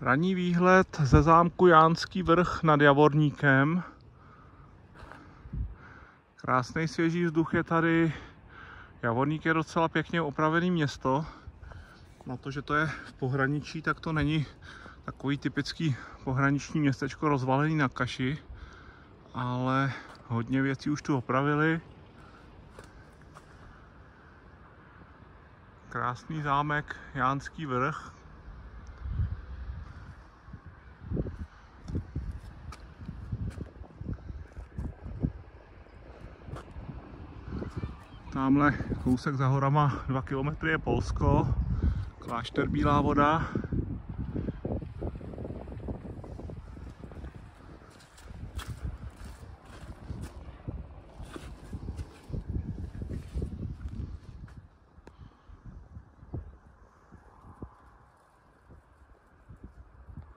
Ranní výhled ze zámku Jánský Vrch nad Javorníkem. Krásný svěží vzduch je tady. Javorník je docela pěkně opravený město. Na to, že to je v pohraničí, tak to není takový typický pohraniční městečko rozvalený na kaši, ale hodně věcí už tu opravili. Krásný zámek Jánský Vrch. Tamhle kousek za horama 2 kilometry je Polsko, klášter Bílá Voda.